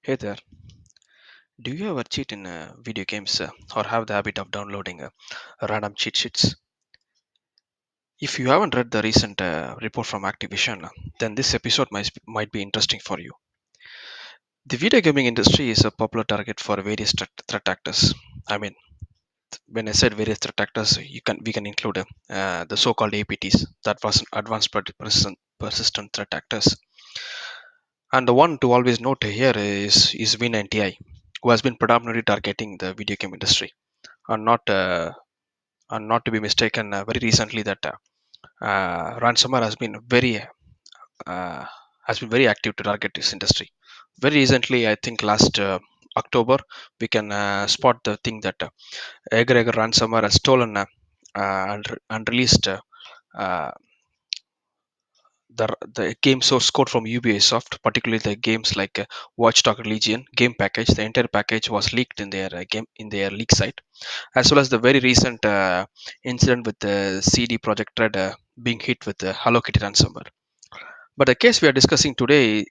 Hey there, do you ever cheat in video games or have the habit of downloading random cheat sheets? If you haven't read the recent report from Activision, then this episode might be interesting for you. The video gaming industry is a popular target for various threat actors. I mean, when I said various threat actors, we can include the so-called APTs, that was advanced persistent threat actors. And the one to always note here is Win9TI, who has been predominantly targeting the video game industry and not to be mistaken, very recently that ransomware uh, has been very active to target this industry. Very recently, I think last October, we can spot the thing that Egger ransomware has stolen and released uh, the game source code from Ubisoft, particularly the games like Watchdog Legion game package. The entire package was leaked in their leak site, as well as the very recent incident with the CD Projekt Red being hit with the Hello Kitty ransomware. But the case we are discussing today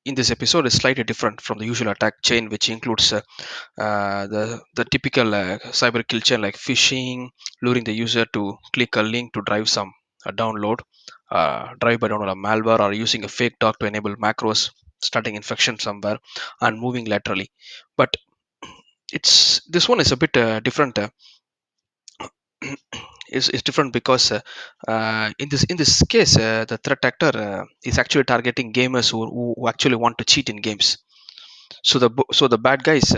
in this episode is slightly different from the usual attack chain, which includes the typical cyber kill chain like phishing, luring the user to click a link to drive by download a malware, or using a fake doc to enable macros, starting infection somewhere, and moving laterally. But it's this one is a bit different. Is different because in this case the threat actor is actually targeting gamers who actually want to cheat in games. So the bad guys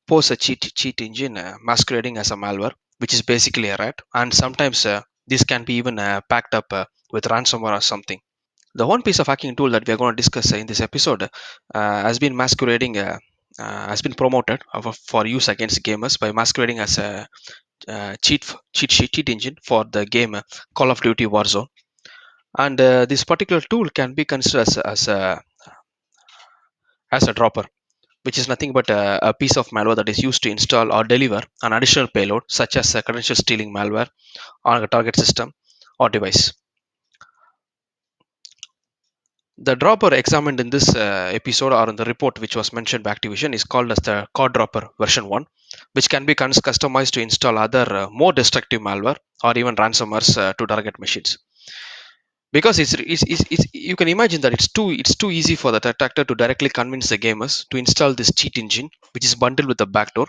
pose a cheat engine masquerading as a malware, which is basically a rat, and sometimes this can be even packed up with ransomware or something. The one piece of hacking tool that we are going to discuss in this episode has been has been promoted for use against gamers by masquerading as a cheat engine for the game Call of Duty Warzone. And this particular tool can be considered as a dropper, which is nothing but a piece of malware that is used to install or deliver an additional payload, such as a credential stealing malware on a target system or device. The dropper examined in this episode, or in the report which was mentioned by Activision, is called as the Cod Dropper version 1, which can be customized to install other more destructive malware or even ransomwares to target machines. Because it's you can imagine that it's too easy for the attacker to directly convince the gamers to install this cheat engine, which is bundled with the backdoor,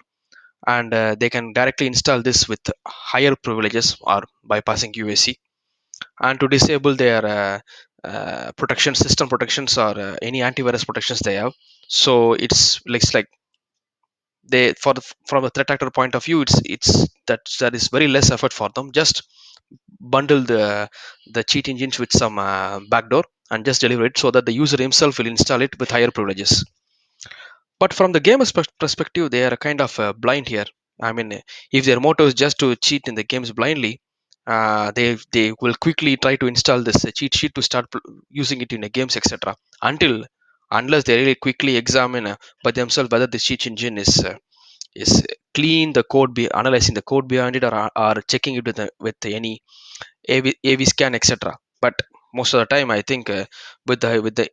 and they can directly install this with higher privileges or bypassing UAC, and to disable their protection system protections or any antivirus protections they have. So it's like they from a threat actor point of view, that is very less effort for them. Just bundle the cheat engines with some backdoor and just deliver it so that the user himself will install it with higher privileges. But from the gamer's perspective, they are kind of blind here. I mean, if their motto is just to cheat in the games blindly, they will quickly try to install this cheat sheet to start using it in the games, etc. Until unless they really quickly examine by themselves whether the cheat engine is clean, the code be analyzing the code behind it, or checking it with any AV scan, etc. But most of the time, I think with the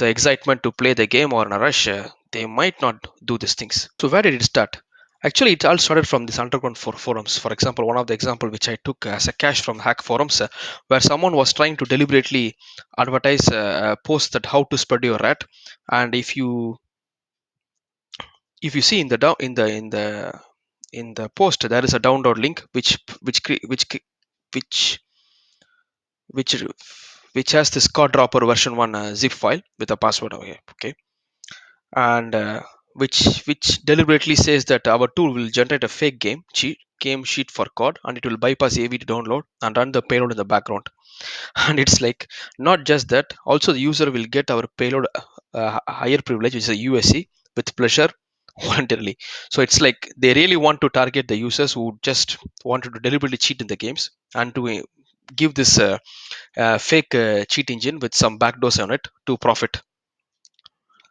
excitement to play the game or in a rush, they might not do these things. So where did it start? Actually, it all started from this underground forums. For example, one of the example which I took as a cache from hack forums, where someone was trying to deliberately advertise a post that how to spread your rat, and if you see in the down in the post, there is a download link which which which has this Cod Dropper version 1 zip file with a password. Okay, and which deliberately says that our tool will generate a fake game sheet for cod, and it will bypass AV to download and run the payload in the background. And it's like, not just that, also the user will get our payload higher privilege, which is a USC, with pleasure, voluntarily. So it's like they really want to target the users who just wanted to deliberately cheat in the games, and to give this fake cheat engine with some backdoors on it to profit.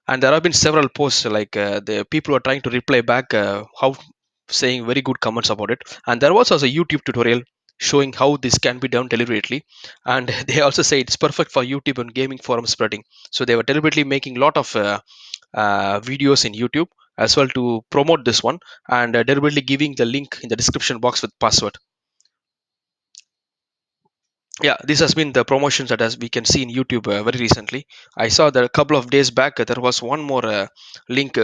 And there have been several posts like the people are trying to reply back, how saying very good comments about it. And there was also a YouTube tutorial showing how this can be done deliberately, and they also say it's perfect for YouTube and gaming forum spreading. So they were deliberately making a lot of videos in YouTube as well to promote this one, and deliberately giving the link in the description box with password. Yeah, this has been the promotions that as we can see in YouTube very recently. I saw that a couple of days back there was one more link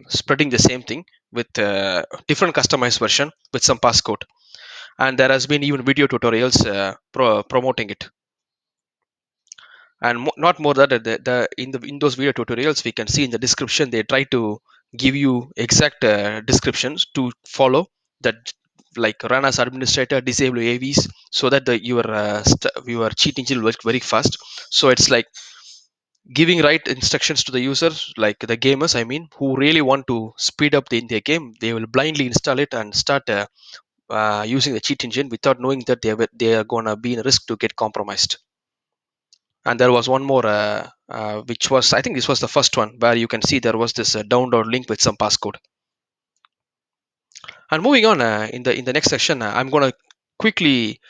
spreading the same thing with different customized version with some passcode, and there has been even video tutorials promoting it. And not more that in those video tutorials we can see in the description they try to give you exact descriptions to follow, that like run as administrator, disable avs, so that your cheat engine will work very fast. So it's like giving right instructions to the users, like the gamers I mean, who really want to speed up their game. They will blindly install it and start using the cheat engine without knowing that they are gonna be in risk to get compromised. And there was one more which was, I think this was the first one, where you can see there was this download link with some passcode. And moving on, in the next section I'm going to quickly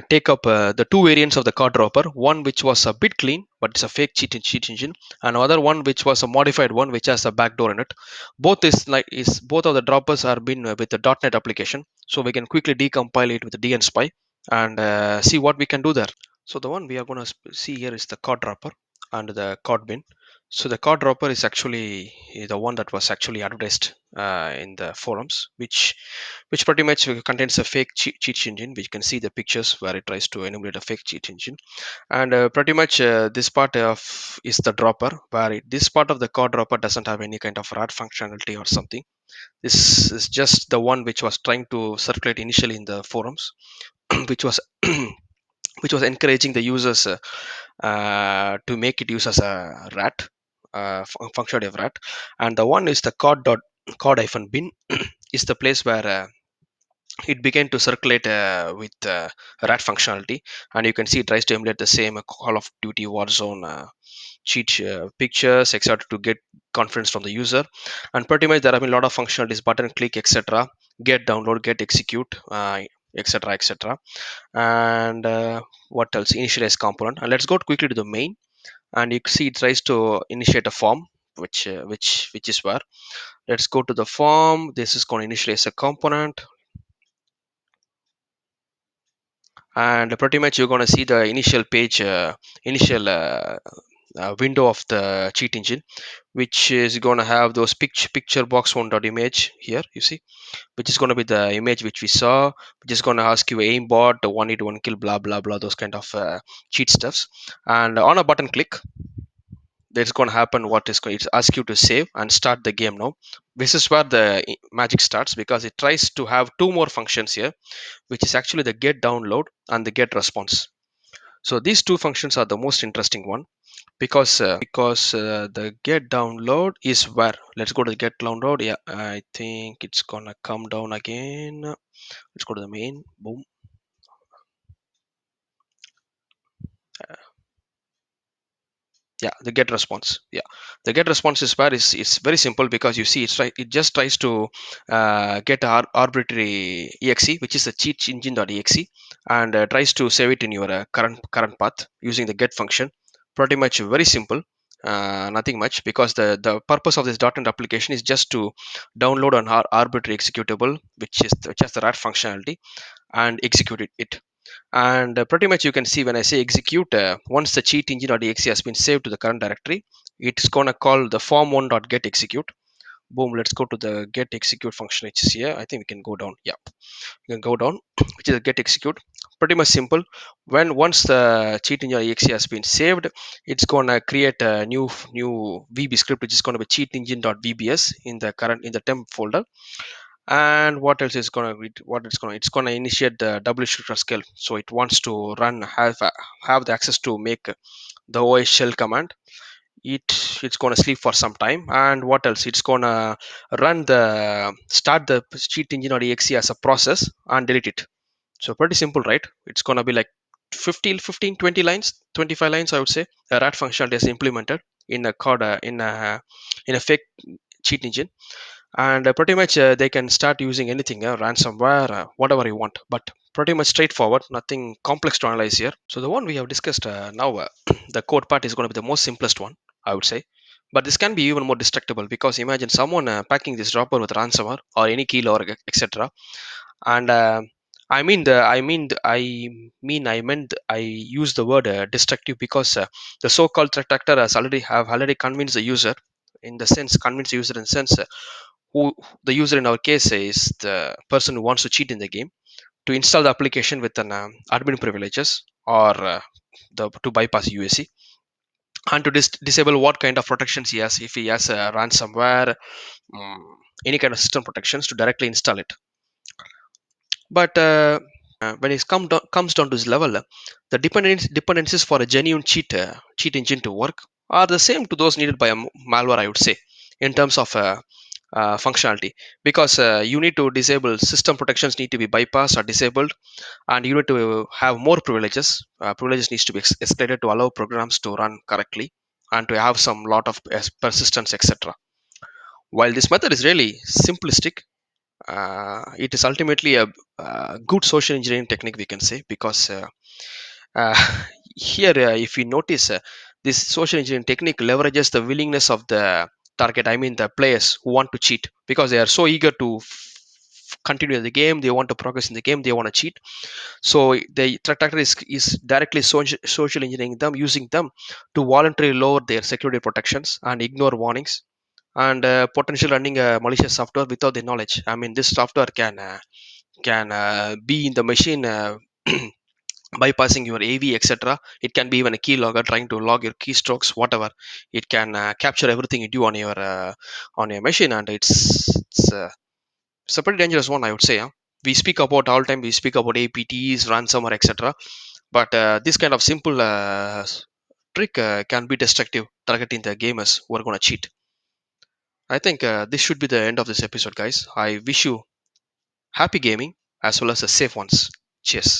take up the two variants of the card dropper, one which was a bit clean but it's a fake cheat engine, and another one which was a modified one which has a backdoor in it. Both of the droppers are been with the .NET application, so we can quickly decompile it with the DNSPY and see what we can do there. So the one we are going to see here is the Cod Dropper and the Cod bin. So the Cod Dropper is actually the one that was actually advertised in the forums, which pretty much contains a fake cheat engine. We can see the pictures where it tries to enumerate a fake cheat engine, and pretty much this part of is the dropper, where this part of the Cod Dropper doesn't have any kind of RAT functionality or something. This is just the one which was trying to circulate initially in the forums, which was which was encouraging the users to make it use as a rat functionality of rat. And the one is the cod-bin is the place where it began to circulate with rat functionality, and you can see it tries to emulate the same Call of Duty Warzone cheat pictures etc to get confidence from the user. And pretty much there have been a lot of functionalities, button click etc, get download, get execute, etc. And what else, initialize component. And let's go quickly to the main, and you see it tries to initiate a form, which is where, let's go to the form. This is going to initialize a component, and pretty much you're going to see the initial page, initial window of the cheat engine, which is going to have those picture box one dot image here, you see, which is going to be the image which we saw, which is going to ask you aimbot, 181 kill, blah blah blah, those kind of cheat stuffs. And on a button click, there's going to happen what is going to ask you to save and start the game now. This is where the magic starts, because it tries to have two more functions here, which is actually the get download and the get response. So these two functions are the most interesting one, because the get download is where, let's go to the get download. Yeah, I think it's gonna come down again. Let's go to the main. Boom. Yeah, the get response. Yeah, the get response is where is, it's very simple, because you see it just tries to get arbitrary exe, which is the cheat engine.exe, and tries to save it in your current path using the get function. Pretty much very simple, nothing much, because the purpose of this .NET application is just to download an arbitrary executable, which has the rat functionality, and execute it. And pretty much you can see when I say execute, once the cheat engine.exe has been saved to the current directory, it's gonna call the form1.get execute. Boom, let's go to the get execute function, which is here. I think we can go down. Yeah, you can go down, which is a get execute. Pretty much simple. When once the cheat engine.exe has been saved, it's gonna create a new VB script, which is gonna be cheat engine.vbs in the temp folder. And what else is going to, it's going to initiate the double shooter scale. So it wants to have the access to make the OS shell command. It's going to sleep for some time. And what else, it's going to start the cheat engine or exe as a process and delete it. So pretty simple, right? It's going to be like 15 20 lines, 25 lines I would say. A rat functionality is implemented in a code in a fake cheat engine. And pretty much they can start using anything, ransomware, whatever you want, but pretty much straightforward, nothing complex to analyze here. So the one we have discussed now, the code part is going to be the most simplest one, I would say, But this can be even more destructible, because imagine someone packing this dropper with ransomware or any keylogger, etc. And I meant I use the word destructive, because the so-called threat actor has already convinced the user, in the sense convinced the user in the sense, who the user in our case is the person who wants to cheat in the game, to install the application with an admin privileges, or to bypass UAC, and to disable what kind of protections he has, if he has a ransomware, mm, any kind of system protections, to directly install it. But when it comes down to this level, the dependencies for a genuine cheat engine to work are the same to those needed by a malware, I would say, in terms of functionality. Because you need to disable system protections, need to be bypassed or disabled, and you need to have more privileges. Privileges needs to be escalated to allow programs to run correctly, and to have some lot of persistence, etc. While this method is really simplistic, it is ultimately a good social engineering technique, we can say, because uh, here, if you notice, this social engineering technique leverages the willingness of the target, I mean the players who want to cheat, because they are so eager to continue the game, they want to progress in the game, they want to cheat. So the threat actor is directly social engineering them, using them to voluntarily lower their security protections and ignore warnings, and potentially running a malicious software without the knowledge. I mean, this software can be in the machine, bypassing your AV, etc. It can be even a keylogger trying to log your keystrokes, whatever. It can capture everything you do on your machine, and it's a pretty dangerous one, I would say. We speak about all time. We speak about APTs, ransomware, etc. But this kind of simple trick can be destructive, targeting the gamers who are going to cheat. I think this should be the end of this episode, guys. I wish you happy gaming as well as a safe ones. Cheers.